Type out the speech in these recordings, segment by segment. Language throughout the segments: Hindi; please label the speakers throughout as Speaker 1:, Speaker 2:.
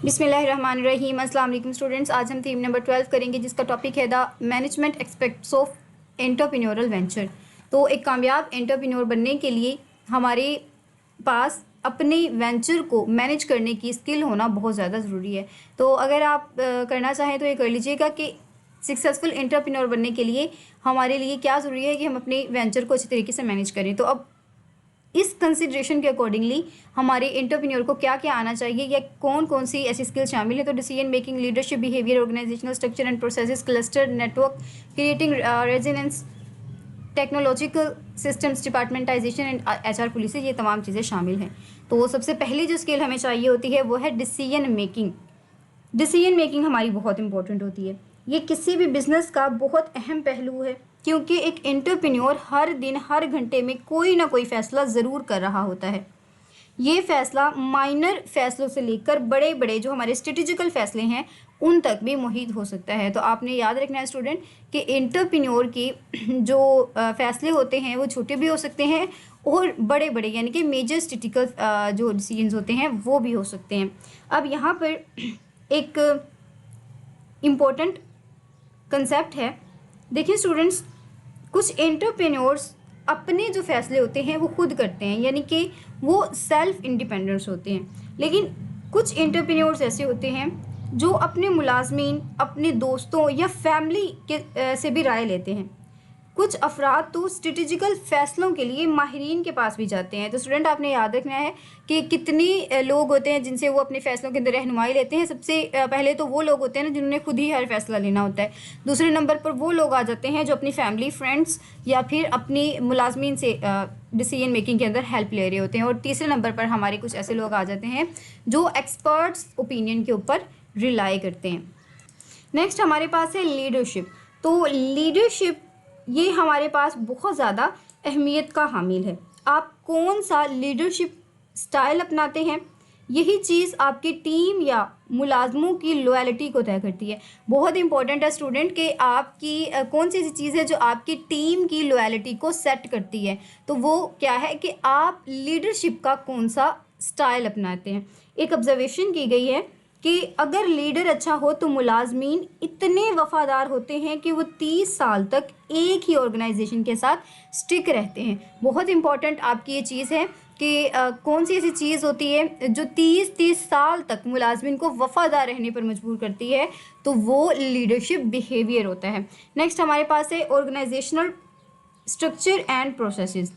Speaker 1: बिस्मिल्लाहिर्रहमानिर्रहीम। अस्सलाम वालेकुम स्टूडेंट्स। आज हम थीम नंबर 12 करेंगे जिसका टॉपिक है the management aspects of entrepreneurial venture. तो एक कामयाब एंटरप्रेन्योर बनने के लिए हमारे पास अपने वेंचर को मैनेज करने की स्किल होना बहुत ज़्यादा ज़रूरी है। तो अगर आप करना चाहें तो ये कर लीजिएगा कि सक्सेसफुल एंटरप्रेन्योर बनने के लिए हमारे लिए क्या ज़रूरी है कि हम अपने वेंचर को अच्छी तरीके से मैनेज करें। तो अब इस कंसिड्रेशन के अकॉर्डिंगली हमारे एंटरप्रेन्योर को क्या क्या आना चाहिए या कौन कौन सी ऐसी स्किल शामिल है। तो decision making, leadership, behaviour, organisational structure and processes, cluster network, creating residence, technological systems, departmentalisation and HR policy, ये तमाम चीज़ें शामिल हैं। तो सबसे पहली जो स्किल हमें चाहिए होती है वो है डिसीजन मेकिंग। डिसीजन मेकिंग हमारी बहुत इंपॉर्टेंट होती है। ये किसी भी बिजनेस का बहुत अहम पहलू है क्योंकि एक एंटरप्रेन्योर हर दिन हर घंटे में कोई ना कोई फ़ैसला ज़रूर कर रहा होता है। ये फ़ैसला माइनर फ़ैसलों से लेकर बड़े बड़े जो हमारे स्ट्रेटेजिकल फ़ैसले हैं उन तक भी मुहित हो सकता है। तो आपने याद रखना है स्टूडेंट कि एंटरप्रेन्योर की जो फ़ैसले होते हैं वो छोटे भी हो सकते हैं और बड़े बड़े यानी कि मेजर स्ट्रेटेजिकल जो डिसीजंस होते हैं वो भी हो सकते हैं। अब यहाँ पर एक इम्पोर्टेंट कंसेप्ट है। देखिए स्टूडेंट्स, कुछ एंटरप्रेन्योर्स अपने जो फैसले होते हैं वो खुद करते हैं यानी कि वो सेल्फ इंडिपेंडेंस होते हैं। लेकिन कुछ एंटरप्रेन्योर्स ऐसे होते हैं जो अपने मुलाजमीन, अपने दोस्तों या फैमिली के से भी राय लेते हैं। कुछ अफराद तो स्ट्रेटेजिकल फ़ैसलों के लिए माहिरीन के पास भी जाते हैं। तो स्टूडेंट आपने याद रखना है कि कितने लोग होते हैं जिनसे वो अपने फ़ैसलों के अंदर रहनुमाई लेते हैं। सबसे पहले तो वो लोग होते हैं ना जिन्होंने खुद ही हर फैसला लेना होता है। दूसरे नंबर पर वो लोग आ जाते हैं जो अपनी फैमिली, फ्रेंड्स या फिर अपनी मुलाजमीन से डिसीजन मेकिंग के अंदर हेल्प ले रहे होते हैं। और तीसरे नंबर पर हमारे कुछ ऐसे लोग आ जाते हैं जो एक्सपर्ट्स ओपिनियन के ऊपर रिलाई करते हैं। नेक्स्ट हमारे पास है लीडरशिप। तो लीडरशिप ये हमारे पास बहुत ज़्यादा अहमियत का हामिल है। आप कौन सा लीडरशिप स्टाइल अपनाते हैं, यही चीज़ आपकी टीम या मुलाजमों की लॉयल्टी को तय करती है। बहुत इंपॉर्टेंट है स्टूडेंट कि आपकी कौन सी ऐसी चीज़ है जो आपकी टीम की लॉयल्टी को सेट करती है। तो वो क्या है कि आप लीडरशिप का कौन सा स्टाइल अपनाते हैं। एक ऑब्जर्वेशन की गई है कि अगर लीडर अच्छा हो तो मुलाजमीन इतने वफ़ादार होते हैं कि वो 30 साल तक एक ही ऑर्गेनाइजेशन के साथ स्टिक रहते हैं। बहुत इंपॉर्टेंट आपकी ये चीज़ है कि कौन सी ऐसी चीज़ होती है जो 30 साल तक मुलाजमीन को वफ़ादार रहने पर मजबूर करती है, तो वो लीडरशिप बिहेवियर होता है। नेक्स्ट हमारे पास है ऑर्गेनाइजेशनल स्ट्रक्चर एंड प्रोसेसेस।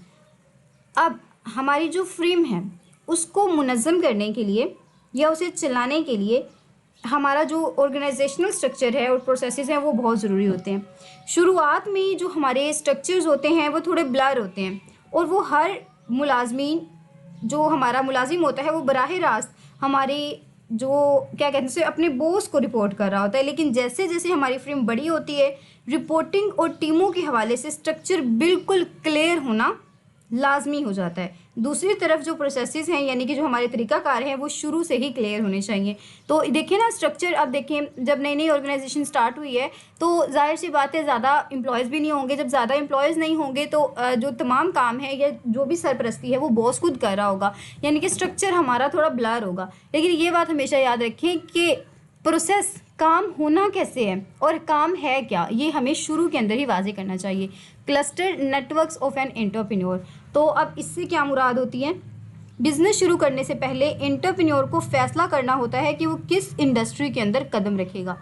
Speaker 1: अब हमारी जो फ्रेम है उसको मुनज़्ज़म करने के लिए या उसे चलाने के लिए हमारा जो ऑर्गेनाइजेशनल स्ट्रक्चर है और प्रोसेसेस हैं वो बहुत ज़रूरी होते हैं। शुरुआत में जो हमारे स्ट्रक्चर्स होते हैं वो थोड़े ब्लर होते हैं और वो हर मुलाजमीन, जो हमारा मुलाजिम होता है वो बराह रास्त हमारे जो क्या कहते हैं उसे अपने बॉस को रिपोर्ट कर रहा होता है। लेकिन जैसे जैसे हमारी फ्रेम बड़ी होती है, रिपोर्टिंग और टीमों के हवाले से स्ट्रक्चर बिल्कुल क्लियर होना लाजमी हो जाता है। दूसरी तरफ जो प्रोसेसेस हैं यानी कि जो हमारे तरीक़ाकार हैं वो शुरू से ही क्लियर होने चाहिए। तो देखिए ना स्ट्रक्चर, अब देखें जब नई नई ऑर्गेनाइजेशन स्टार्ट हुई है तो ज़ाहिर सी बात है ज़्यादा एम्प्लॉयज़ भी नहीं होंगे। जब ज़्यादा एम्प्लॉयज़ नहीं होंगे तो जो तमाम काम है या जो भी सरपरस्ती है वो बॉस खुद कर रहा होगा, यानी कि स्ट्रक्चर हमारा थोड़ा ब्लर होगा। लेकिन ये बात हमेशा याद रखें कि प्रोसेस काम होना कैसे है और काम है क्या, ये हमें शुरू के अंदर ही वाज़े करना चाहिए। Cluster networks of an entrepreneur. तो अब इससे क्या मुराद होती है, बिजनेस शुरू करने से पहले एंटरप्रेन्योर को फैसला करना होता है कि वो किस इंडस्ट्री के अंदर कदम रखेगा।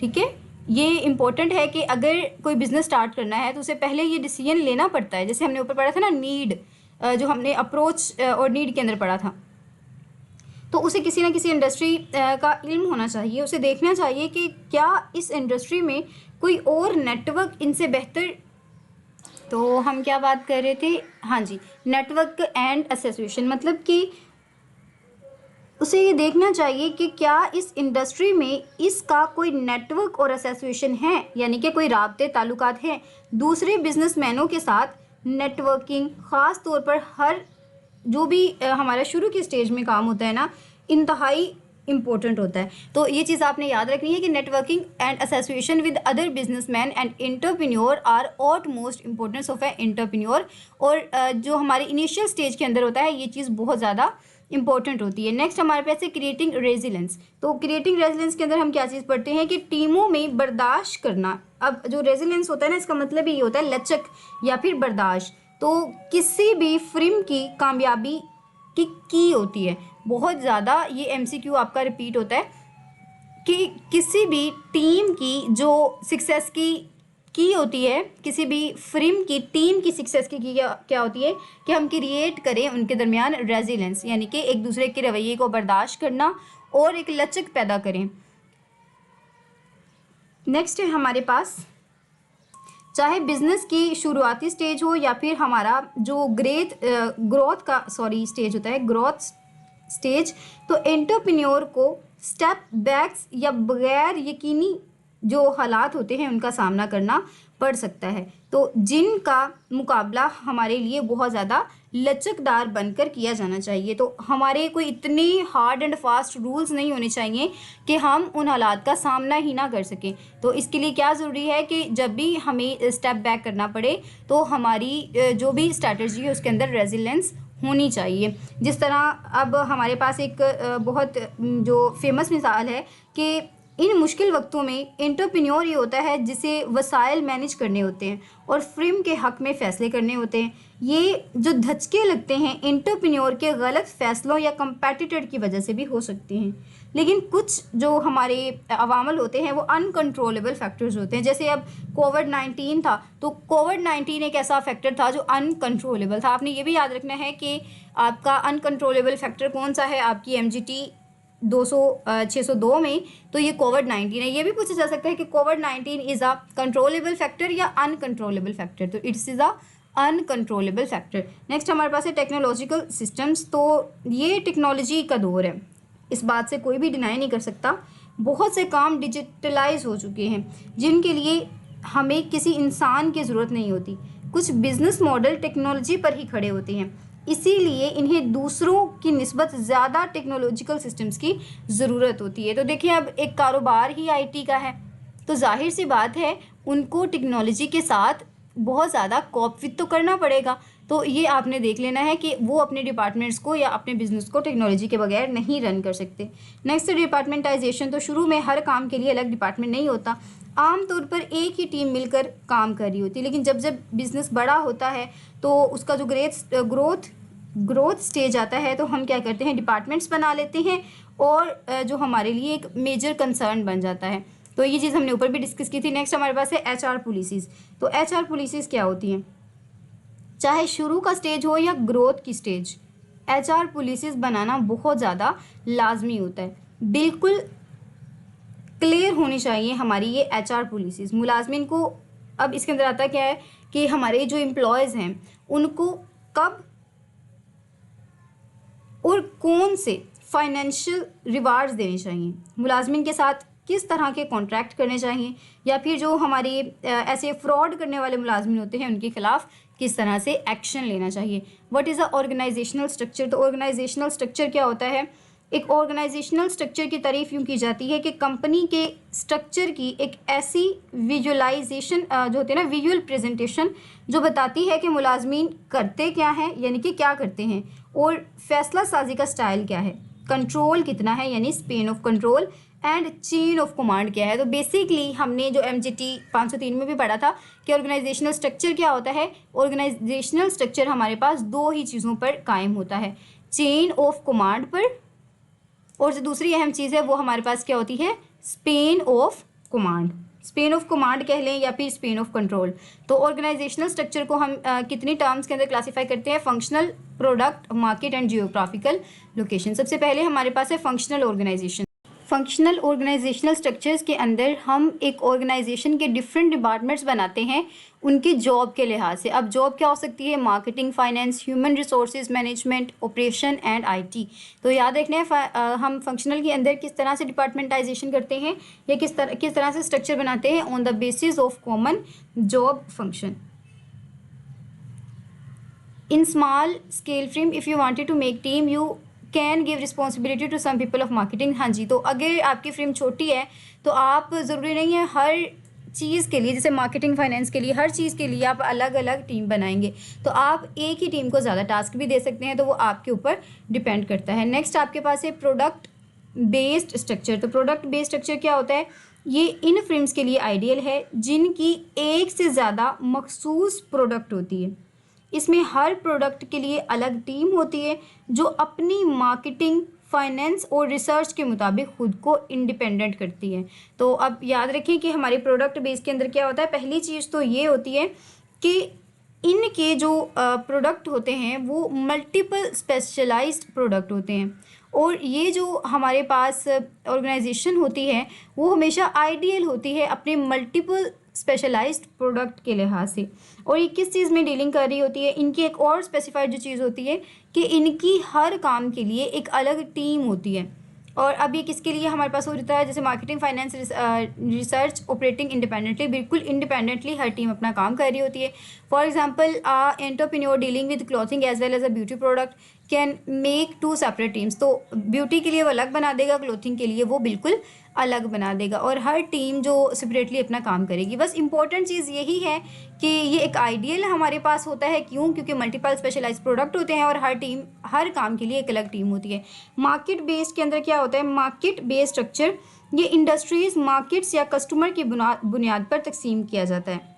Speaker 1: ठीक है, ये इंपॉर्टेंट है कि अगर कोई बिज़नेस स्टार्ट करना है तो उससे पहले ये डिसीजन लेना पड़ता है। जैसे हमने ऊपर पढ़ा था ना नीड, जो हमने अप्रोच और नीड के अंदर पढ़ा था, तो उसे किसी ना किसी इंडस्ट्री का इल्म होना चाहिए। उसे देखना चाहिए कि क्या इस इंडस्ट्री में कोई और नेटवर्क इनसे बेहतर। तो हम क्या बात कर रहे थे, हाँ जी, नेटवर्क एंड एसोसिएशन, मतलब कि उसे ये देखना चाहिए कि क्या इस इंडस्ट्री में इसका कोई नेटवर्क और एसोसिएशन है, यानी कि कोई राब्ते ताल्लुकात हैं दूसरे बिजनेसमैनों के साथ। नेटवर्किंग ख़ास तौर पर हर जो भी हमारा शुरू की स्टेज में काम होता है ना, इंतहाई इम्पोर्टेंट होता है। तो ये चीज़ आपने याद रखनी है कि networking and association with other businessman and entrepreneur are utmost importance of a entrepreneur. और जो हमारे इनिशियल स्टेज के अंदर होता है ये चीज़ बहुत ज़्यादा इंपॉर्टेंट होती है। नेक्स्ट हमारे पास है क्रिएटिंग रेजिलेंस। तो क्रिएटिंग रेजिलेंस के अंदर हम क्या चीज़ पढ़ते हैं कि टीमों में बर्दाश्त करना। अब जो रेजिलेंस होता है ना, इसका मतलब ये होता है लचक या फिर बर्दाश्त। तो किसी भी फिल्म की कामयाबी की होती है, बहुत ज़्यादा ये एमसीक्यू आपका रिपीट होता है कि किसी भी टीम की जो सक्सेस की होती है, किसी भी फिल्म की टीम की सक्सेस की क्या होती है कि हम क्रिएट करें उनके दरमियान रेजिलेंस, यानी कि एक दूसरे के रवैये को बर्दाश्त करना और एक लचक पैदा करें। नेक्स्ट है हमारे पास, चाहे बिजनेस की शुरुआती स्टेज हो या फिर हमारा जो स्टेज होता है, ग्रोथ स्टेज, तो एंटरप्रेन्योर को स्टेप बैक्स या बगैर यकीनी जो हालात होते हैं उनका सामना करना पड़ सकता है, तो जिनका मुकाबला हमारे लिए बहुत ज़्यादा लचकदार बनकर किया जाना चाहिए। तो हमारे कोई इतने हार्ड एंड फास्ट रूल्स नहीं होने चाहिए कि हम उन हालात का सामना ही ना कर सकें। तो इसके लिए क्या ज़रूरी है कि जब भी हमें स्टेप बैक करना पड़े तो हमारी जो भी स्ट्रैटेजी है उसके अंदर रेजिलेंस होनी चाहिए। जिस तरह अब हमारे पास एक बहुत जो फेमस मिसाल है कि इन मुश्किल वक्तों में एंटरप्रेन्योर ये होता है जिसे वसाइल मैनेज करने होते हैं और फिल्म के हक़ में फ़ैसले करने होते हैं। ये जो धचके लगते हैं एंटरप्रेन्योर के गलत फ़ैसलों या कंपेटिटर की वजह से भी हो सकते हैं, लेकिन कुछ जो हमारे अवामल होते हैं वो अनकंट्रोलेबल फैक्टर्स होते हैं। जैसे अब कोविड-19 था, तो कोविड-19 एक ऐसा फैक्टर था जो अनकंट्रोलेबल था। आपने ये भी याद रखना है कि आपका अनकंट्रोलेबल फैक्टर कौन सा है आपकी MGT 602 में, तो ये कोविड-19 है। ये भी पूछा जा सकता है कि कोविड-19 इज़ अ कंट्रोलेबल फैक्टर या अनकंट्रोलेबल फैक्टर, तो it's is a uncontrollable factor. Next हमारे पास है टेक्नोलॉजिकल सिस्टम्स। तो ये टेक्नोलॉजी का दौर है, इस बात से कोई भी डिनाई नहीं कर सकता। बहुत से काम डिजिटलाइज हो चुके हैं जिनके लिए हमें किसी इंसान की ज़रूरत नहीं होती। कुछ बिजनेस मॉडल टेक्नोलॉजी पर ही खड़े होते हैं, इसीलिए इन्हें दूसरों की निस्बत ज़्यादा टेक्नोलॉजिकल सिस्टम्स की ज़रूरत होती है। तो देखिए, अब एक कारोबार ही IT का है, तो जाहिर सी बात है उनको टेक्नोलॉजी के साथ बहुत ज़्यादा कॉपवित तो करना पड़ेगा। तो ये आपने देख लेना है कि वो अपने डिपार्टमेंट्स को या अपने बिजनेस को टेक्नोलॉजी के बगैर नहीं रन कर सकते। नेक्स्ट डिपार्टमेंटाइजेशन। तो शुरू में हर काम के लिए अलग डिपार्टमेंट नहीं होता, आमतौर पर एक ही टीम मिलकर काम कर रही होती है। लेकिन जब जब बिज़नेस बड़ा होता है तो उसका जो ग्रोथ स्टेज आता है, तो हम क्या करते हैं, डिपार्टमेंट्स बना लेते हैं और जो हमारे लिए एक मेजर कंसर्न बन जाता है। तो ये चीज़ हमने ऊपर भी डिस्कस की थी। नेक्स्ट हमारे पास है HR पॉलिसीज़। तो HR पॉलिसीज़ क्या होती हैं, चाहे शुरू का स्टेज हो या ग्रोथ की स्टेज, HR पॉलिसीज़ बनाना बहुत ज़्यादा लाजमी होता है। बिल्कुल क्लियर होनी चाहिए हमारी ये HR पॉलिसीज़। मुलाजमिन को, अब इसके अंदर आता क्या है कि हमारे जो एम्प्लॉयज़ हैं उनको कब और कौन से फाइनेंशियल रिवार्ड्स देने चाहिए, मुलाजमिन के साथ किस तरह के कॉन्ट्रैक्ट करने चाहिए, या फिर जो हमारे ऐसे फ्रॉड करने वाले मुलाजमिन होते हैं उनके खिलाफ किस तरह से एक्शन लेना चाहिए। What is a organisational structure. तो ऑर्गेनाइजेशनल स्ट्रक्चर क्या होता है, एक ऑर्गेनाइजेशनल स्ट्रक्चर की तारीफ यूँ की जाती है कि कंपनी के स्ट्रक्चर की एक ऐसी विजुअलाइजेशन जो होती है ना, विजुअल प्रेजेंटेशन, जो बताती है कि मुलाजमीन करते क्या हैं, यानी कि क्या करते हैं, और फैसला साजी का स्टाइल क्या है, कंट्रोल कितना है, यानी Spain of control, and chain of command क्या है। तो बेसिकली हमने जो MGT 503 में भी पढ़ा था कि ऑर्गेनाइजेशनल स्ट्रक्चर क्या होता है। ऑर्गेनाइजेशनल स्ट्रक्चर हमारे पास दो ही चीज़ों पर कायम होता है, चेन ऑफ कमांड पर, और जो दूसरी अहम चीज़ है वो हमारे पास क्या होती है, span of command. Span of command कह लें या फिर स्पेन ऑफ कंट्रोल। तो ऑर्गेनाइजेशनल स्ट्रक्चर को हम कितनी टर्म्स के अंदर क्लासीफाई करते हैं, functional, product, market and geographical location. सबसे पहले हमारे पास है functional organisation. Functional organisational structures के अंदर हम एक ऑर्गेनाइजेशन के डिफरेंट डिपार्टमेंट्स बनाते हैं उनके जॉब के लिहाज से। अब जॉब क्या हो सकती है, marketing, finance, human resources management, operation and IT। तो याद रखना है हम फंक्शनल के अंदर किस तरह से डिपार्टमेंटाइजेशन करते हैं या किस तरह से स्ट्रक्चर बनाते हैं, on the basis of common job function. In small scale frame if you wanted to make team you can give responsibility to some people of marketing. हाँ जी, तो अगर आपकी फ्रेम छोटी है तो आप ज़रूरी नहीं है हर चीज़ के लिए, जैसे मार्केटिंग फाइनेंस के लिए, हर चीज़ के लिए आप अलग अलग टीम बनाएंगे तो आप एक ही टीम को ज़्यादा टास्क भी दे सकते हैं, तो वो आपके ऊपर डिपेंड करता है। नेक्स्ट आपके पास है प्रोडक्ट बेस्ड स्ट्रक्चर। तो प्रोडक्ट बेस्ड स्ट्रक्चर क्या होता है? ये इन फर्म्स के लिए आइडियल है जिनकी एक से ज़्यादा मखसूस प्रोडक्ट होती है। इसमें हर प्रोडक्ट के लिए अलग टीम होती है जो अपनी मार्केटिंग, फाइनेंस और रिसर्च के मुताबिक खुद को इंडिपेंडेंट करती है। तो अब याद रखें कि हमारे प्रोडक्ट बेस के अंदर क्या होता है। पहली चीज़ तो ये होती है कि इनके जो प्रोडक्ट होते हैं वो मल्टीपल स्पेशलाइज्ड प्रोडक्ट होते हैं, और ये जो हमारे पास ऑर्गेनाइजेशन होती है वो हमेशा आइडियल होती है अपने मल्टीपल स्पेशलाइज्ड प्रोडक्ट के लिहाज से। और ये किस चीज़ में डीलिंग कर रही होती है? इनकी एक और स्पेसिफाइड जो चीज़ होती है कि इनकी हर काम के लिए एक अलग टीम होती है। और अब ये किसके लिए हमारे पास होता है? जैसे marketing, finance, research operating independently, बिल्कुल इंडिपेंडेंटली हर टीम अपना काम कर रही होती है। For example entrepreneur dealing with clothing as well as a beauty product can make 2 separate teams. तो ब्यूटी के लिए वो अलग बना देगा, क्लोथिंग के लिए वो बिल्कुल अलग बना देगा, और हर टीम जो सेपरेटली अपना काम करेगी। बस इंपॉर्टेंट चीज़ यही है कि ये एक आइडियल हमारे पास होता है। क्यों? क्योंकि मल्टीपल स्पेशलाइज प्रोडक्ट होते हैं और हर टीम, हर काम के लिए एक अलग टीम होती है। मार्केट बेस्ड के अंदर क्या होता है? मार्केट बेस्ड स्ट्रक्चर, ये इंडस्ट्रीज, मार्केट्स या कस्टमर की बुनियाद पर तकसीम किया जाता है।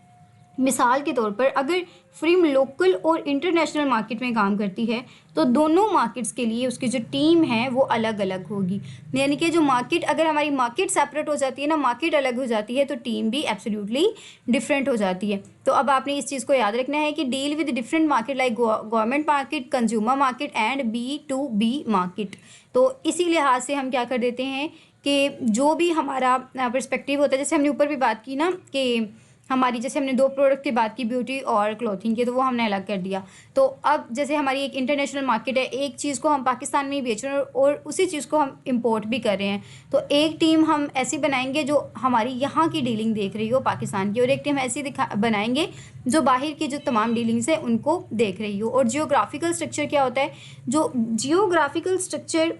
Speaker 1: मिसाल के तौर पर अगर फर्म लोकल और इंटरनेशनल मार्केट में काम करती है तो दोनों मार्केट्स के लिए उसकी जो टीम है वो अलग अलग होगी। यानी कि जो मार्केट, अगर हमारी मार्केट सेपरेट हो जाती है ना, मार्केट अलग हो जाती है, तो टीम भी एब्सोल्युटली डिफरेंट हो जाती है। तो अब आपने इस चीज़ को याद रखना है कि deal with different market like government market, consumer market and B2B market. तो इसी लिहाज से हम क्या कर देते हैं कि जो भी हमारा पर्सपेक्टिव होता है, जैसे हमने ऊपर भी बात की ना कि हमारी, जैसे हमने 2 प्रोडक्ट की बात की, ब्यूटी और क्लॉथिंग की, तो वो हमने अलग कर दिया। तो अब जैसे हमारी एक इंटरनेशनल मार्केट है, एक चीज़ को हम पाकिस्तान में ही बेच रहे हैं और उसी चीज़ को हम इंपोर्ट भी कर रहे हैं, तो एक टीम हम ऐसी बनाएंगे जो हमारी यहाँ की डीलिंग देख रही हो पाकिस्तान की, और एक टीम ऐसी बनाएंगे जो बाहर की जो तमाम डीलिंग्स है उनको देख रही हो। और जियोग्राफिकल स्ट्रक्चर क्या होता है? जो जियोग्राफिकल स्ट्रक्चर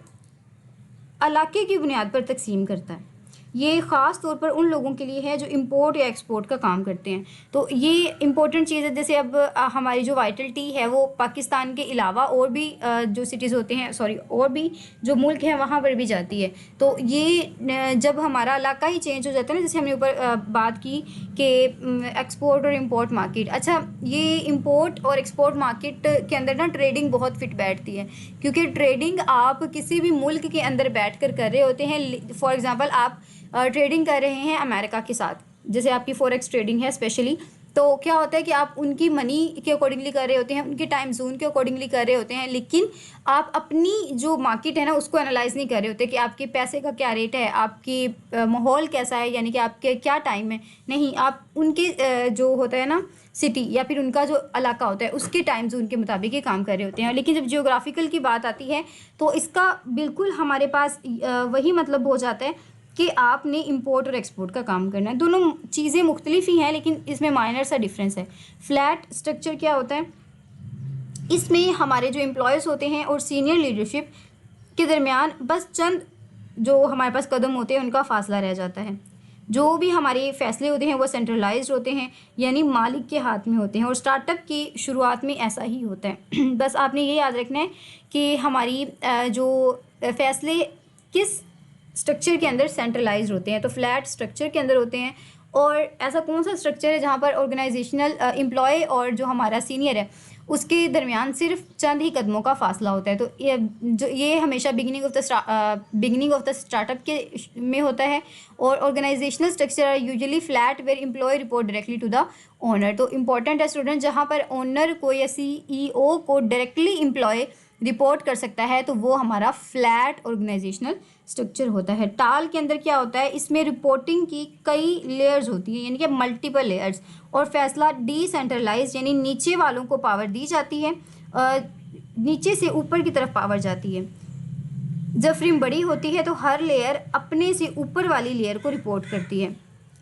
Speaker 1: इलाके की बुनियाद पर तकसीम करता है। ये ख़ास तौर पर उन लोगों के लिए है जो इंपोर्ट या एक्सपोर्ट का काम करते हैं। तो ये इंपॉर्टेंट चीज़ है। जैसे अब हमारी जो वाइटल टी है वो पाकिस्तान के अलावा और भी जो सिटीज़ होते हैं, और भी जो मुल्क हैं वहाँ पर भी जाती है। तो ये जब हमारा इलाका ही चेंज हो जाता है ना, जैसे हमने ऊपर बात की कि एक्सपोर्ट और इम्पोर्ट मार्केट। अच्छा, ये इम्पोर्ट और एक्सपोर्ट मार्केट के अंदर ना ट्रेडिंग बहुत फिट बैठती है, क्योंकि ट्रेडिंग आप किसी भी मुल्क के अंदर बैठ कर रहे होते हैं। फॉर एग्ज़ाम्पल आप ट्रेडिंग कर रहे हैं अमेरिका के साथ, जैसे आपकी फॉरेक्स ट्रेडिंग है स्पेशली, तो क्या होता है कि आप उनकी मनी के अकॉर्डिंगली कर रहे होते हैं, उनके टाइम जोन के अकॉर्डिंगली कर रहे होते हैं, लेकिन आप अपनी जो मार्केट है ना उसको एनालाइज नहीं कर रहे होते कि आपके पैसे का क्या रेट है, आपकी माहौल कैसा है, यानी कि आपके क्या टाइम है। नहीं, आप उनके जो होता है ना सिटी या फिर उनका जो इलाका होता है उसके टाइम जोन के मुताबिक ये काम कर रहे होते हैं। लेकिन जब जियोग्राफिकल की बात आती है तो इसका बिल्कुल हमारे पास वही मतलब हो जाता है कि आपने इंपोर्ट और एक्सपोर्ट का काम करना है। दोनों चीज़ें मुख्तलिफ ही हैं लेकिन इसमें माइनर सा डिफरेंस है। फ्लैट स्ट्रक्चर क्या होता है? इसमें हमारे जो एम्प्लॉयज़ होते हैं और सीनियर लीडरशिप के दरमियान बस चंद जो हमारे पास कदम होते हैं उनका फासला रह जाता है। जो भी हमारे फैसले होते हैं वो सेंट्रलाइज्ड होते हैं, यानी मालिक के हाथ में होते हैं, और स्टार्टअप की शुरुआत में ऐसा ही होता है। बस आपने ये याद रखना है कि हमारी जो फैसले किस स्ट्रक्चर के अंदर सेंट्रलाइज्ड होते हैं, तो फ्लैट स्ट्रक्चर के अंदर होते हैं। और ऐसा कौन सा स्ट्रक्चर है जहाँ पर ऑर्गेनाइजेशनल एम्प्लॉय और जो हमारा सीनियर है उसके दरमियान सिर्फ चंद ही कदमों का फासला होता है? तो ये हमेशा बिगिनिंग ऑफ द स्टार्टअप के में होता है। और organisational structure are usually flat where employ report directly to the owner. तो इंपॉर्टेंट है स्टूडेंट, जहाँ पर ओनर को या CEO को डायरेक्टली एम्प्लॉय रिपोर्ट कर सकता है तो वो हमारा फ्लैट ऑर्गेनाइजेशनल स्ट्रक्चर होता है। टाल के अंदर क्या होता है? इसमें रिपोर्टिंग की कई लेयर्स होती हैं, यानी कि मल्टीपल लेयर्स, और फैसला डिसेंट्रलाइज, यानी नीचे वालों को पावर दी जाती है, नीचे से ऊपर की तरफ पावर जाती है। जब फ्रेम बड़ी होती है तो हर लेयर अपने से ऊपर वाली लेयर को रिपोर्ट करती है।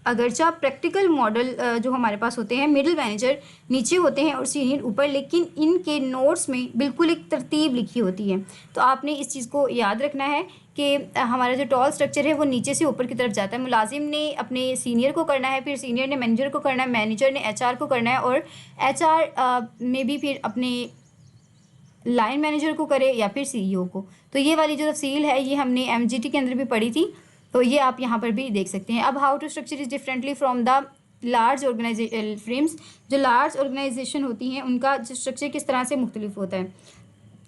Speaker 1: अगरचा प्रैक्टिकल मॉडल जो हमारे पास होते हैं, मिडिल मैनेजर नीचे होते हैं और सीनियर ऊपर, लेकिन इनके नोट्स में बिल्कुल एक तरतीब लिखी होती है। तो आपने इस चीज़ को याद रखना है कि हमारा जो टॉल स्ट्रक्चर है वो नीचे से ऊपर की तरफ जाता है। मुलाजिम ने अपने सीनियर को करना है, फिर सीनियर ने मैनेजर को करना है, मैनेजर ने एचआर को करना है, और एचआर में भी फिर अपने लाइन मैनेजर को करे या फिर सीईओ को। तो ये वाली जो तफसील है ये हमने एमजीटी के अंदर भी पढ़ी थी, तो ये आप यहाँ पर भी देख सकते हैं। अब how to structure is differently from the large organisation frames. जो लार्ज ऑर्गेनाइजेशन होती हैं उनका जो स्ट्रक्चर किस तरह से मुख्तलिफ होता है।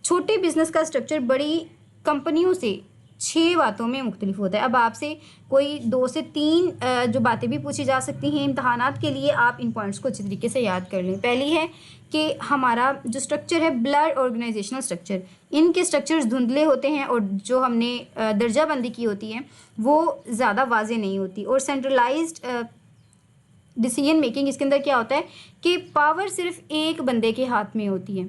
Speaker 1: छोटे बिजनेस का स्ट्रक्चर बड़ी कंपनियों से 6 बातों में मुख्तलिफ होता है। अब आपसे कोई 2 से 3 जो बातें भी पूछी जा सकती हैं इम्तहानात के लिए, आप इन पॉइंट्स को अच्छी तरीके से याद कर लें। पहली है कि हमारा जो स्ट्रक्चर है ब्लर ऑर्गेनाइजेशनल स्ट्रक्चर, इनके स्ट्रक्चर्स धुंधले होते हैं और जो हमने दर्जा बंदी की होती है वो ज़्यादा वाजे नहीं होती। और सेंट्रलाइज्ड डिसीजन मेकिंग, इसके अंदर क्या होता है कि पावर सिर्फ एक बंदे के हाथ में होती है,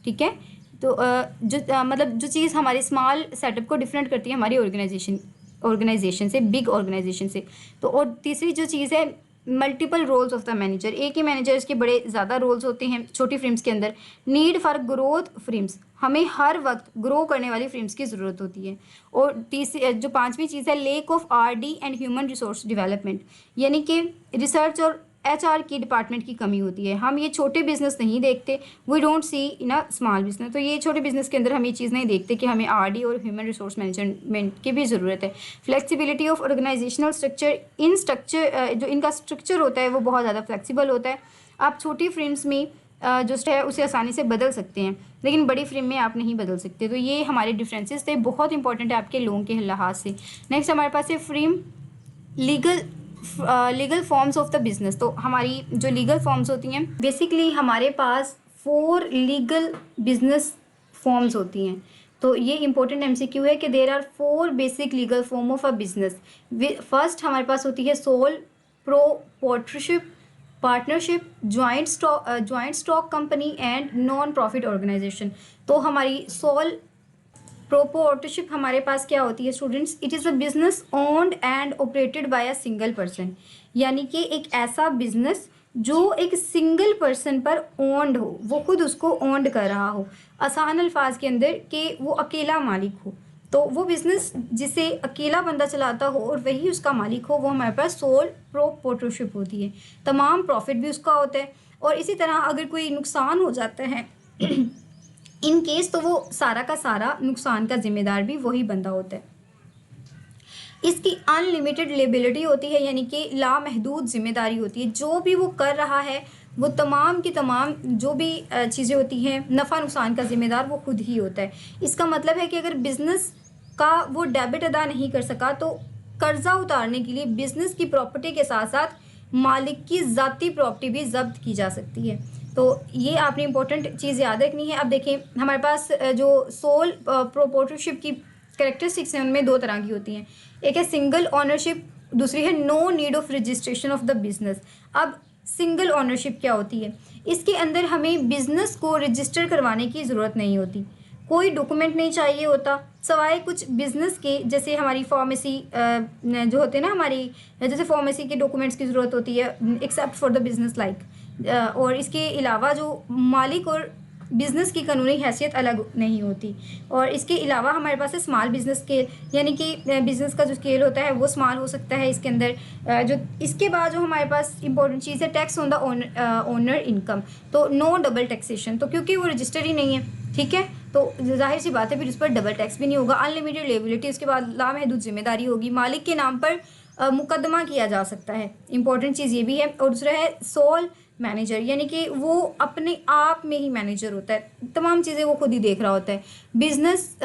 Speaker 1: ठीक है। तो मतलब जो चीज़ हमारी स्मॉल सेटअप को डिफरेंट करती है हमारी ऑर्गेनाइजेशन से, बिग ऑर्गेनाइजेशन से। तो और तीसरी जो चीज़ है multiple roles of the manager, एक ही मैनेजर्स के बड़े ज़्यादा रोल्स होते हैं छोटी फ्रेम्स के अंदर। नीड फॉर ग्रोथ फ्रेम्स, हमें हर वक्त ग्रो करने वाली फ्रेम्स की ज़रूरत होती है। और तीसरी जो 5वीं चीज़ है lake of RD and human resource development, यानी कि रिसर्च और एचआर की डिपार्टमेंट की कमी होती है। हम ये छोटे बिजनेस नहीं देखते, we don't see in a small business. तो ये छोटे बिजनेस के अंदर हम ये चीज़ नहीं देखते कि हमें आरडी और ह्यूमन रिसोर्स मैनेजमेंट की भी ज़रूरत है। Flexibility of organisational structure, in structure जो इनका स्ट्रक्चर होता है वो बहुत ज़्यादा फ्लेक्सिबल होता है। आप छोटी फ्रेम्स में जो है उसे आसानी से बदल सकते हैं, लेकिन बड़ी फ्रेम में आप नहीं बदल सकते। तो ये हमारे डिफरेंसेस थे, बहुत इंपॉर्टेंट है आपके लोगों के लिहाज से। नेक्स्ट हमारे पास है frame legal forms of the business. तो हमारी जो लीगल फॉर्म्स होती हैं, बेसिकली हमारे पास 4 लीगल बिजनेस फॉर्म्स होती हैं। तो ये इंपॉर्टेंट एमसीक्यू है कि there are 4 basic legal form of a business. First हमारे पास होती है sole proprietorship, partnership, joint stock company and non profit organisation. तो हमारी सोल प्रोप्राइटरशिप हमारे पास क्या होती है students, it is a business owned and operated by a single person, यानी कि एक ऐसा बिजनेस जो एक सिंगल पर्सन पर ओन्ड हो, वो खुद उसको ओन्ड कर रहा हो। आसान अल्फाज के अंदर कि वो अकेला मालिक हो। तो वो बिज़नेस जिसे अकेला बंदा चलाता हो और वही उसका मालिक हो, वो हमारे पास सोल प्रोप्राइटरशिप होती है। तमाम प्रॉफिट भी उसका होता है, और इसी तरह अगर कोई नुकसान हो जाता है इन केस, तो वो सारा का सारा नुकसान का जिम्मेदार भी वही बंदा होता है। इसकी अनलिमिटेड लेबिलिटी होती है, यानी कि लामहदूद जिम्मेदारी होती है। जो भी वो कर रहा है वो तमाम की तमाम जो भी चीज़ें होती हैं नफ़ा नुकसान का जिम्मेदार वो खुद ही होता है। इसका मतलब है कि अगर बिज़नेस का वो डेबिट अदा नहीं कर सका तो कर्ज़ा उतारने के लिए बिज़नेस की प्रॉपर्टी के साथ साथ मालिक की ज़ाती प्रॉपर्टी भी जब्त की जा सकती है। तो ये आपने इंपॉर्टेंट चीज़ याद रखनी है। अब देखें हमारे पास जो सोल प्रोप्राइटरशिप की कैरेक्टरिस्टिक्स हैं उनमें 2 तरह की होती हैं। एक है सिंगल ऑनरशिप, दूसरी है no need of registration of the business. अब सिंगल ऑनरशिप क्या होती है, इसके अंदर हमें बिजनेस को रजिस्टर करवाने की ज़रूरत नहीं होती, कोई डॉक्यूमेंट नहीं चाहिए होता सवाए कुछ बिजनेस के, जैसे हमारी फार्मेसी जो होते हैं ना, हमारी जैसे फार्मेसी के डॉक्यूमेंट्स की ज़रूरत होती है except for the business like. और इसके अलावा जो मालिक और बिज़नेस की कानूनी हैसियत अलग नहीं होती। और इसके अलावा हमारे पास है स्मॉल बिजनेस स्केल, यानी कि बिज़नेस का जो स्केल होता है वो स्मॉल हो सकता है इसके अंदर। जो इसके बाद जो हमारे पास इंपॉर्टेंट चीज़ है tax on the owner income, तो नो डबल टैक्सेशन। तो क्योंकि वो रजिस्टर ही नहीं है, ठीक है, तो जाहिर सी बात है फिर उस पर डबल टैक्स भी नहीं होगा। अनलिमिटेड लेबिलिटी, उसके बाद लामहदूद जिम्मेदारी होगी, मालिक के नाम पर मुकदमा किया जा सकता है, इंपॉर्टेंट चीज़ ये भी है। और दूसरा है सोल मैनेजर, यानी कि वो अपने आप में ही मैनेजर होता है, तमाम चीज़ें वो खुद ही देख रहा होता है। Business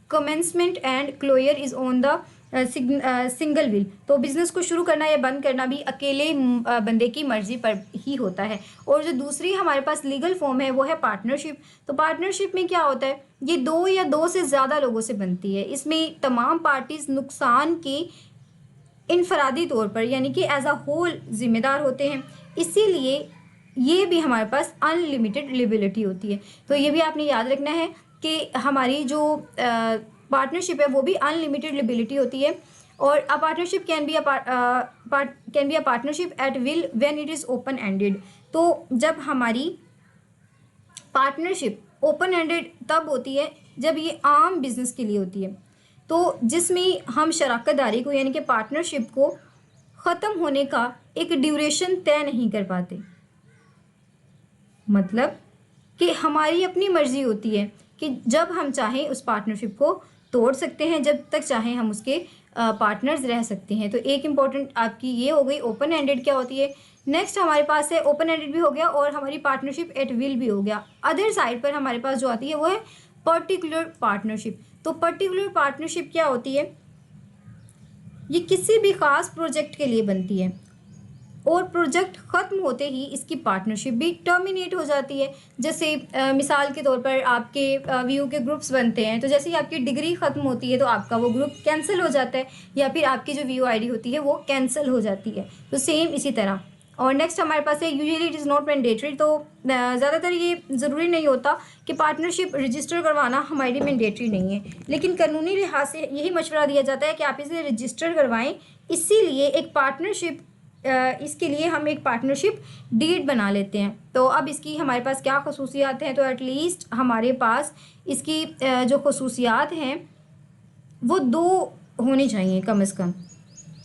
Speaker 1: commencement and closure is on the single will, तो बिज़नेस को शुरू करना या बंद करना भी अकेले बंदे की मर्ज़ी पर ही होता है। और जो दूसरी हमारे पास लीगल फॉर्म है वो है पार्टनरशिप। तो पार्टनरशिप में क्या होता है, ये 2 या 2 से ज़्यादा लोगों से बनती है। इसमें तमाम पार्टीज नुकसान की इनफरादी तौर पर यानी कि एज अ होल जिम्मेदार होते हैं, इसीलिए ये भी हमारे पास अनलिमिटेड लिबिलिटी होती है। तो ये भी आपने याद रखना है कि हमारी जो पार्टनरशिप है वो भी अनलिमिटेड लिबिलिटी होती है। और a partnership can be a partnership at will when it is open ended. तो जब हमारी पार्टनरशिप ओपन एंडेड तब होती है जब ये आम बिजनेस के लिए होती है। तो जिसमें हम शराकतदारी को यानी कि पार्टनरशिप को ख़त्म होने का एक ड्यूरेशन तय नहीं कर पाते। मतलब कि हमारी अपनी मर्ज़ी होती है कि जब हम चाहें उस पार्टनरशिप को तोड़ सकते हैं, जब तक चाहें हम उसके पार्टनर्स रह सकते हैं। तो एक इम्पॉर्टेंट आपकी ये हो गई ओपन एंडेड क्या होती है। नेक्स्ट हमारे पास है ओपन एंडेड भी हो गया और हमारी पार्टनरशिप एट विल भी हो गया। अदर साइड पर हमारे पास जो आती है वो है पर्टिकुलर पार्टनरशिप। तो पर्टिकुलर पार्टनरशिप क्या होती है, ये किसी भी ख़ास प्रोजेक्ट के लिए बनती है और प्रोजेक्ट ख़त्म होते ही इसकी पार्टनरशिप भी टर्मिनेट हो जाती है। जैसे मिसाल के तौर पर आपके वीयू के ग्रुप्स बनते हैं, तो जैसे ही आपकी डिग्री ख़त्म होती है तो आपका वो ग्रुप कैंसिल हो जाता है या फिर आपकी जो वीयू आईडी होती है वो कैंसिल हो जाती है। तो सेम इसी तरह। और नेक्स्ट हमारे पास है usually it is not mandatory. तो ज़्यादातर ये ज़रूरी नहीं होता कि पार्टनरशिप रजिस्टर करवाना हमारे लिए मैंडेटरी नहीं है, लेकिन कानूनी लिहाज से यही मशवरा दिया जाता है कि आप इसे रजिस्टर करवाएं। इसीलिए एक पार्टनरशिप इसके लिए हम एक पार्टनरशिप डीड बना लेते हैं। तो अब इसकी हमारे पास क्या खसूसियात हैं, तो एटलीस्ट हमारे पास इसकी जो खसूसियात हैं वो 2 होनी चाहिए कम से कम।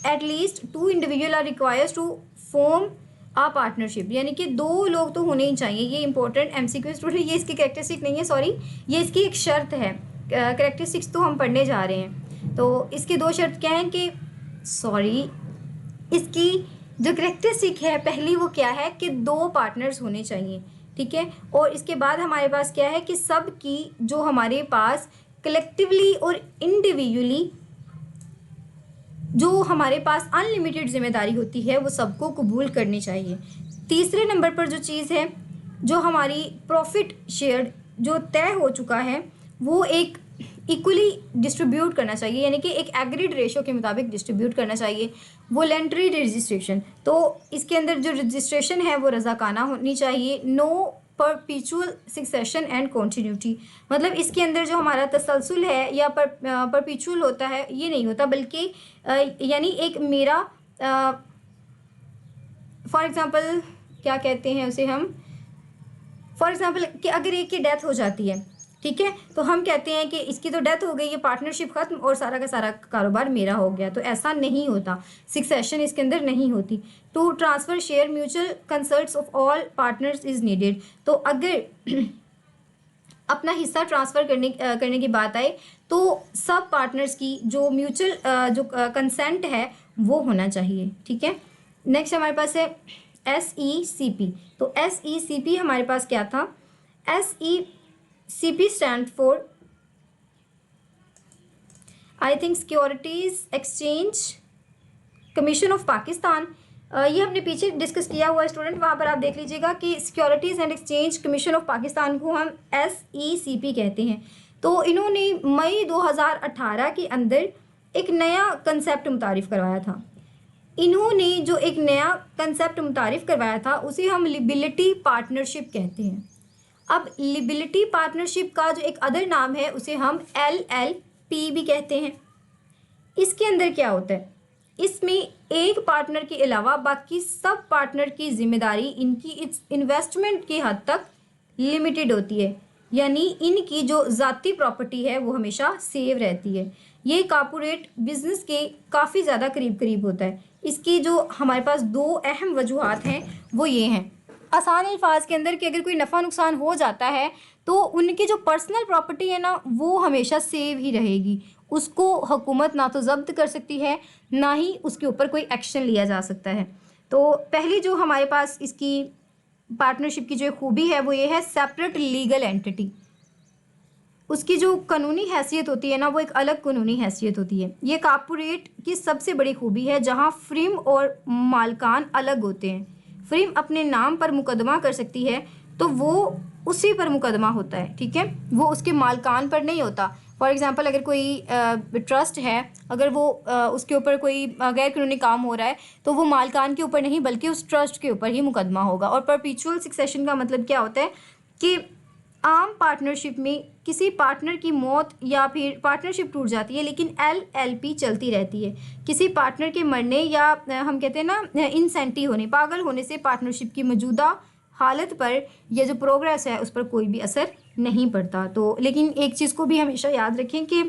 Speaker 1: At least 2 individual are requires to form a partnership, यानी कि 2 लोग तो होने ही चाहिए। ये इंपॉर्टेंट एमसीक्यू स्टूडेंट, ये इसकी कैरेक्टरिस्टिक नहीं है, सॉरी, ये इसकी एक शर्त है। कैरेक्टरिस्टिक्स तो हम पढ़ने जा रहे हैं। तो इसकी 2 शर्त क्या हैं कि इसकी जो कैरेक्टरिस्टिक है पहली वो क्या है कि 2 पार्टनर्स होने चाहिए, ठीक है। और इसके बाद हमारे पास क्या है कि सब की जो हमारे पास कलेक्टिवली और इंडिविजुअली जो हमारे पास अनलिमिटेड जिम्मेदारी होती है वो सबको कबूल करनी चाहिए। तीसरे नंबर पर जो चीज़ है, जो हमारी प्रॉफिट शेयर जो तय हो चुका है वो एक इक्वली डिस्ट्रीब्यूट करना चाहिए, यानी कि एक एग्रीड रेशो के मुताबिक डिस्ट्रीब्यूट करना चाहिए। वॉलंटरी रजिस्ट्रेशन, तो इसके अंदर जो रजिस्ट्रेशन है वो रज़ाकाना होनी चाहिए। No perpetual succession and continuity, मतलब इसके अंदर जो हमारा तसलसल है या परपीचुअल होता है ये नहीं होता, बल्कि यानी एक मेरा फॉर एग्ज़ाम्पल क्या कहते हैं उसे हम, फॉर एग्ज़ाम्पल कि अगर एक की डेथ हो जाती है, ठीक है, तो हम कहते हैं कि इसकी तो डेथ हो गई, ये पार्टनरशिप ख़त्म और सारा का सारा कारोबार मेरा हो गया। तो ऐसा नहीं होता, सक्सेशन इसके अंदर नहीं होती। To transfer share mutual consults of all partners is needed, तो अगर अपना हिस्सा ट्रांसफ़र करने की बात आए तो सब पार्टनर्स की जो म्यूचुअल जो कंसेंट है वो होना चाहिए, ठीक है। नेक्स्ट हमारे पास है SECP। तो SECP हमारे पास क्या था, SECP stand for I think securities exchange commission of Pakistan. ये हमने पीछे डिस्कस किया हुआ है स्टूडेंट, वहाँ पर आप देख लीजिएगा कि securities and exchange commission of Pakistan को हम SECP कहते हैं। तो इन्होंने मई 2018 के अंदर एक नया कंसेप्ट मुतारिफ़ करवाया था। इन्होंने जो एक नया कंसेप्ट मुतारिफ़ करवाया था उसे हम लिबिलिटी पार्टनरशिप कहते हैं। अब लिबिलिटी पार्टनरशिप का जो एक अदर नाम है उसे हम LLP भी कहते हैं। इसके अंदर क्या होता है, इसमें एक पार्टनर के अलावा बाकी सब पार्टनर की जिम्मेदारी इनकी इस इन्वेस्टमेंट की हद तक लिमिटेड होती है, यानी इनकी जो ज़ाती प्रॉपर्टी है वो हमेशा सेव रहती है। ये कॉर्पोरेट बिजनेस के काफ़ी ज़्यादा करीब होता है। इसकी जो हमारे पास 2 अहम वजूहात हैं वो ये हैं, आसान अल्फाज के अंदर कि अगर कोई नफ़ा नुकसान हो जाता है तो उनकी जो पर्सनल प्रॉपर्टी है ना वो हमेशा सेव ही रहेगी, उसको हुकूमत ना तो ज़ब्त कर सकती है ना ही उसके ऊपर कोई एक्शन लिया जा सकता है। तो पहली जो हमारे पास इसकी पार्टनरशिप की जो खूबी है वो ये है सेपरेट लीगल एंटिटी। उसकी जो कानूनी हैसियत होती है ना वो एक अलग कानूनी हैसियत होती है। ये कॉर्पोरेट की सबसे बड़ी खूबी है जहाँ फ्रीम और मालकान अलग होते हैं। फ्रीम अपने नाम पर मुकदमा कर सकती है तो वो उसी पर मुकदमा होता है, ठीक है, वो उसके मालकान पर नहीं होता। फॉर एग्ज़ाम्पल अगर कोई ट्रस्ट है, अगर वो उसके ऊपर कोई गैर कानूनी काम हो रहा है तो वो मालकान के ऊपर नहीं बल्कि उस ट्रस्ट के ऊपर ही मुकदमा होगा। और परपीचुअल सक्सेशन का मतलब क्या होता है कि आम पार्टनरशिप में किसी पार्टनर की मौत या फिर पार्टनरशिप टूट जाती है लेकिन LLP चलती रहती है। किसी पार्टनर के मरने या हम कहते हैं ना इंसेंटी होने, पागल होने से पार्टनरशिप की मौजूदा हालत पर यह जो प्रोग्रेस है उस पर कोई भी असर नहीं पड़ता। तो लेकिन एक चीज़ को भी हमेशा याद रखें कि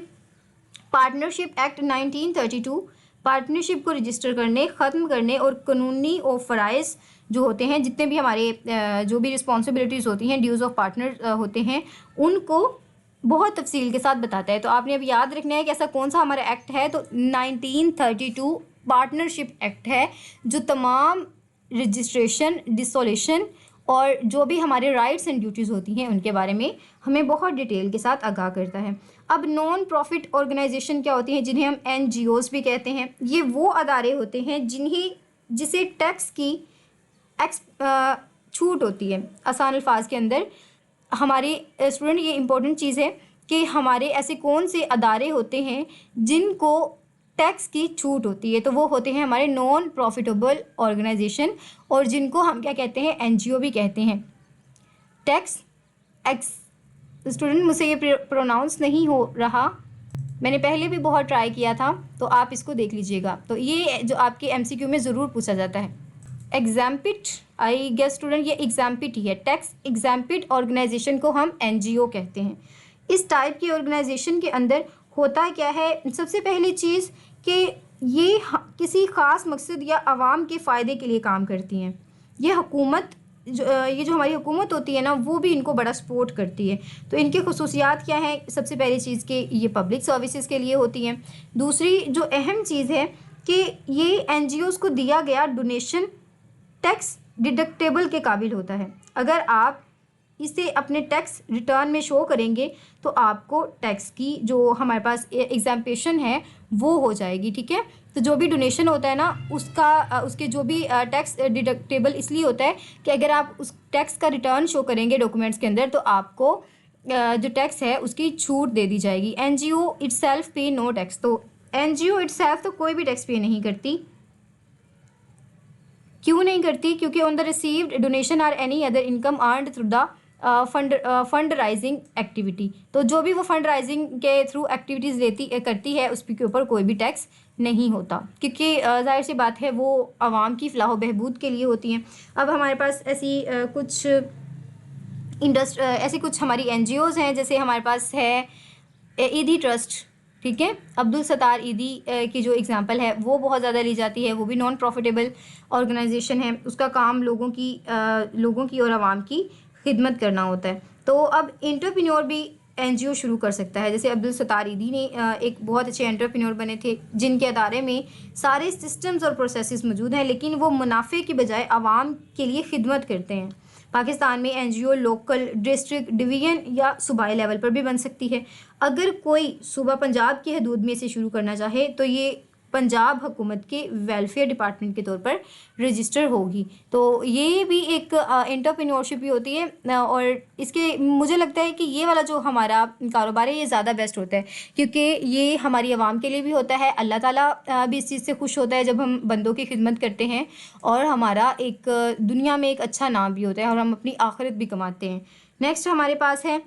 Speaker 1: पार्टनरशिप एक्ट 1932 पार्टनरशिप को रजिस्टर करने, ख़त्म करने और कानूनी और फ़राइज़ जो होते हैं, जितने भी हमारे जो भी रिस्पॉन्सिबिलिटीज़ होती हैं, ड्यूज़ ऑफ पार्टनर होते हैं, उनको बहुत तफसील के साथ बताता है। तो आपने अब याद रखना है कि ऐसा कौन सा हमारा एक्ट है। तो 1932 पार्टनरशिप एक्ट है, जो तमाम रजिस्ट्रेशन, डिसोल्यूशन और जो भी हमारे राइट्स एंड ड्यूटीज़ होती हैं उनके बारे में हमें बहुत डिटेल के साथ आगाह करता है। अब नॉन प्रॉफिट ऑर्गेनाइजेशन क्या होती हैं, जिन्हें हम NGOs भी कहते हैं। ये वो अदारे होते हैं जिसे टैक्स की छूट होती है। आसान अल्फाज के अंदर हमारे स्टूडेंट, ये इम्पोर्टेंट चीज़ है कि हमारे ऐसे कौन से अदारे होते हैं जिनको टैक्स की छूट होती है। तो वो होते हैं हमारे नॉन प्रॉफिटेबल ऑर्गेनाइजेशन, और जिनको हम क्या कहते हैं, NGO भी कहते हैं। टैक्स एक्स स्टूडेंट, मुझसे ये प्रोनाउंस नहीं हो रहा, मैंने पहले भी बहुत ट्राई किया था, तो आप इसको देख लीजिएगा। तो ये जो आपके MCQ में ज़रूर पूछा जाता है। एग्जाम्पिट, आई गेस स्टूडेंट, ये एग्जाम्पिट ही है। टैक्स एग्जाम्पिट ऑर्गेनाइजेशन को हम NGO कहते हैं। इस टाइप की ऑर्गेनाइजेशन के अंदर होता क्या है, सबसे पहली चीज़ कि ये किसी ख़ास मकसद या आवाम के फ़ायदे के लिए काम करती हैं। ये जो हमारी हुकूमत होती है ना, वो भी इनको बड़ा सपोर्ट करती है। तो इनकी खसूसियात क्या हैं, सबसे पहली चीज़ कि ये पब्लिक सर्विसेज के लिए होती हैं। दूसरी जो अहम चीज़ है कि ये NGOs को दिया गया डोनेशन टैक्स डिडक्टेबल के काबिल होता है। अगर आप इसे अपने टैक्स रिटर्न में शो करेंगे तो आपको टैक्स की जो हमारे पास एग्जाम्पेशन है वो हो जाएगी, ठीक है। तो जो भी डोनेशन होता है ना, उसके जो भी टैक्स डिडक्टेबल इसलिए होता है कि अगर आप उस टैक्स का रिटर्न शो करेंगे डॉक्यूमेंट्स के अंदर, तो आपको जो टैक्स है उसकी छूट दे दी जाएगी। NGO इटसेल्फ पे नो टैक्स, तो NGO इटसेल्फ तो कोई भी टैक्स पे नहीं करती। क्यों नहीं करती? क्योंकि on the received donation are any other income earned through the fund raising activity, तो जो भी वो फंड राइजिंग के थ्रू एक्टिविटीज़ करती है उसके ऊपर कोई भी टैक्स नहीं होता, क्योंकि जाहिर सी बात है वो आवाम की फलाह बहबूद के लिए होती हैं। अब हमारे पास ऐसी कुछ हमारी NGOs हैं, जैसे हमारे पास है ईदी ट्रस्ट, ठीक है। अब्दुल सत्तार ईदी की जो एग्जांपल है वो बहुत ज़्यादा ली जाती है। वो भी नॉन प्रॉफिटेबल ऑर्गेनाइजेशन है। उसका काम लोगों की और आवाम की खिदमत करना होता है। तो अब एंटरप्रेन्योर भी NGO शुरू कर सकता है। जैसे अब्दुल सत्तार ईदी ने एक बहुत अच्छे एंटरप्रेन्योर बने थे, जिनके अदारे में सारे सिस्टम्स और प्रोसेसेस मौजूद हैं, लेकिन वो मुनाफे की बजाय आवाम के लिए खिदमत करते हैं। पाकिस्तान में NGO लोकल, डिस्ट्रिक्ट, डिवीज़न या सूबाई लेवल पर भी बन सकती है। अगर कोई सूबा पंजाब की हदूद में से शुरू करना चाहे तो ये पंजाब हुकूमत के वेलफेयर डिपार्टमेंट के तौर पर रजिस्टर होगी। तो ये भी एक एंटरप्रेन्योरशिप ही होती है, और इसके मुझे लगता है कि ये वाला जो हमारा कारोबार है ये ज़्यादा बेस्ट होता है, क्योंकि ये हमारी आवाम के लिए भी होता है। अल्लाह ताला भी इस चीज़ से खुश होता है जब हम बंदों की खिदमत करते हैं, और हमारा एक दुनिया में एक अच्छा नाम भी होता है, और हम अपनी आखिरत भी कमाते हैं। नेक्स्ट हमारे पास है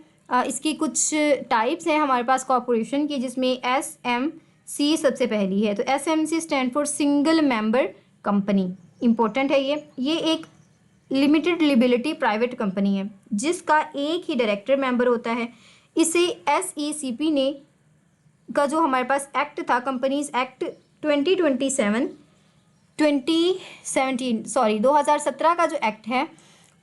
Speaker 1: इसकी कुछ टाइप्स हैं हमारे पास कॉरपोरेशन की, जिसमें SMC सबसे पहली है। तो SMC stand for single member company, important है ये एक लिमिटेड लिबिलिटी प्राइवेट कंपनी है जिसका एक ही डायरेक्टर मेंबर होता है। इसे SECP ने का जो हमारे पास एक्ट था, कंपनीज एक्ट 2017 का जो एक्ट है,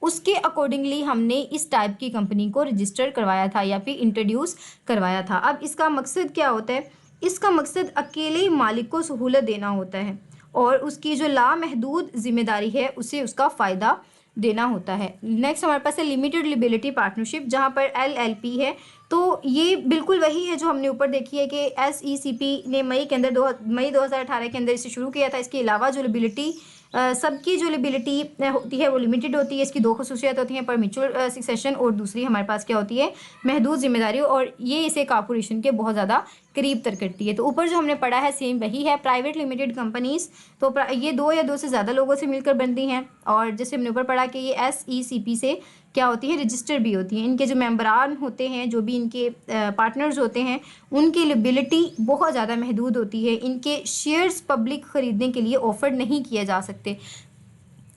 Speaker 1: उसके अकॉर्डिंगली हमने इस टाइप की कंपनी को रजिस्टर करवाया था या फिर इंट्रोड्यूस करवाया था। अब इसका मकसद क्या होता है? इसका मकसद अकेले मालिक को सहूलत देना होता है, और उसकी जो लामहदूद जिम्मेदारी है उसे उसका फ़ायदा देना होता है। नेक्स्ट हमारे पास है लिमिटेड लिबिलिटी पार्टनरशिप, जहाँ पर LLP है। तो ये बिल्कुल वही है जो हमने ऊपर देखी है कि SECP ने मई 2018 के अंदर इसे शुरू किया था। इसके अलावा जो लिबिलिटी सबकी जो लिबिलिटी होती है वो लिमिटेड होती है। इसकी दो खसूसियत होती हैं, परमिचुअल सक्सेशन, और दूसरी हमारे पास क्या होती है, महदूद जिम्मेदारी, और ये इसे कॉर्पोरेशन के बहुत ज़्यादा करीब तर करती है। तो ऊपर जो हमने पढ़ा है सेम वही है। प्राइवेट लिमिटेड कंपनीज़ तो ये दो या दो से ज़्यादा लोगों से मिलकर बनती हैं, और जैसे हमने ऊपर पढ़ा कि ये SECP से क्या होती है, रजिस्टर भी होती हैं। इनके जो मेंबरान होते हैं, जो भी इनके पार्टनर्स होते हैं, उनकी लिबिलिटी बहुत ज़्यादा महदूद होती है। इनके शेयर्स पब्लिक ख़रीदने के लिए ऑफर नहीं किए जा सकते।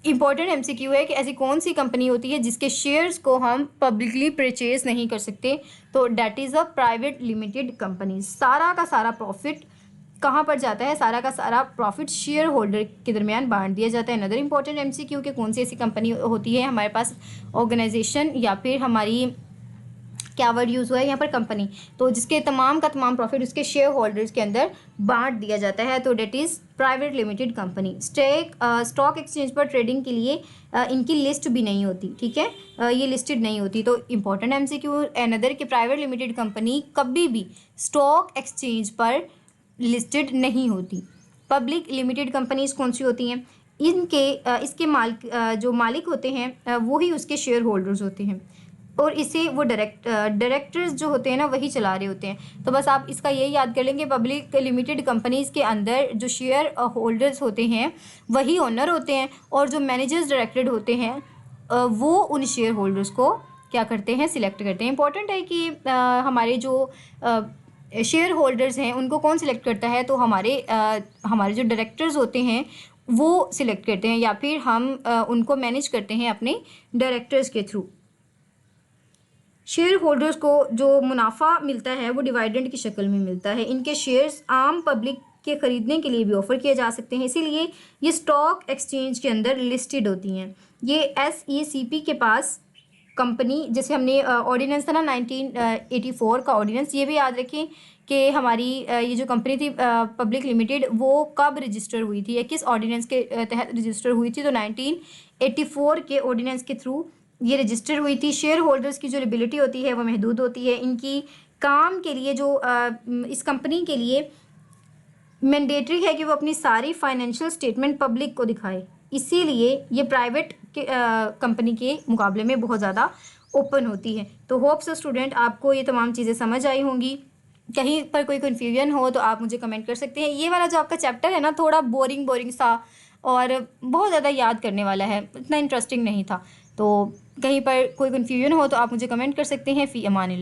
Speaker 1: इंपॉर्टेंट एमसीक्यू है कि ऐसी कौन सी कंपनी होती है जिसके शेयर्स को हम पब्लिकली परचेज नहीं कर सकते, तो that is a private limited company. सारा का सारा प्रॉफिट कहाँ पर जाता है, सारा का सारा प्रॉफिट शेयर होल्डर के दरमियान बांट दिया जाता है। अनदर इंपॉर्टेंट एमसीक्यू कि कौन सी ऐसी कंपनी होती है हमारे पास ऑर्गेनाइजेशन या फिर हमारी क्या वर्ड यूज़ हुआ है यहाँ पर, कंपनी, तो जिसके तमाम का तमाम प्रॉफिट उसके शेयर होल्डर्स के अंदर बांट दिया जाता है, तो that is private limited company. Stock exchange पर ट्रेडिंग के लिए इनकी लिस्ट भी नहीं होती, ठीक है, ये लिस्टेड नहीं होती। तो इंपॉर्टेंट एमसीक्यू अनदर कि प्राइवेट लिमिटेड कंपनी कभी भी स्टॉक एक्सचेंज पर लिस्टेड नहीं होती। पब्लिक लिमिटेड कंपनीज कौन सी होती हैं, इसके जो मालिक होते हैं वो ही उसके शेयर होल्डर्स होते हैं, और इसे वो डायरेक्टर्स जो होते हैं ना वही चला रहे होते हैं। तो बस आप इसका यही याद कर लेंगे, पब्लिक लिमिटेड कंपनीज़ के अंदर जो शेयर होल्डर्स होते हैं वही ओनर होते हैं, और जो मैनेजर्स डायरेक्टेड होते हैं वो उन शेयर होल्डर्स को क्या करते हैं, सिलेक्ट करते हैं। इंपॉर्टेंट है कि हमारे जो शेयर होल्डर्स हैं उनको कौन सिलेक्ट करता है, तो हमारे जो डायरेक्टर्स होते हैं वो सिलेक्ट करते हैं, या फिर हम उनको मैनेज करते हैं अपने डायरेक्टर्स के थ्रू। शेयर होल्डर्स को जो मुनाफा मिलता है वो डिविडेंड की शक्ल में मिलता है। इनके शेयर्स आम पब्लिक के ख़रीदने के लिए भी ऑफ़र किए जा सकते हैं, इसीलिए ये स्टॉक एक्सचेंज के अंदर लिस्टेड होती हैं। ये SECP के पास कंपनी, जैसे हमने ऑर्डिनेंस था ना 1984 का ऑर्डिनेंस, ये भी याद रखें कि हमारी ये जो कंपनी थी पब्लिक लिमिटेड वो कब रजिस्टर हुई थी या किस ऑर्डिनेंस के तहत रजिस्टर हुई थी, तो 1984 के ऑर्डिनेंस के थ्रू ये रजिस्टर हुई थी। शेयर होल्डर्स की जो लिबिलिटी होती है वो महदूद होती है। इनकी काम के लिए जो इस कंपनी के लिए मैंडेटरी है कि वो अपनी सारी फाइनेंशियल स्टेटमेंट पब्लिक को दिखाए, इसीलिए ये प्राइवेट कंपनी के मुकाबले में बहुत ज़्यादा ओपन होती है। तो होप सो स्टूडेंट आपको ये तमाम चीज़ें समझ आई होंगी। कहीं पर कोई कन्फ्यूजन हो तो आप मुझे कमेंट कर सकते हैं। ये वाला जो आपका चैप्टर है ना थोड़ा बोरिंग सा और बहुत ज़्यादा याद करने वाला है, इतना इंटरेस्टिंग नहीं था। तो कहीं पर कोई कन्फ्यूजन हो तो आप मुझे कमेंट कर सकते हैं। फ़ी अमानिल्लाह।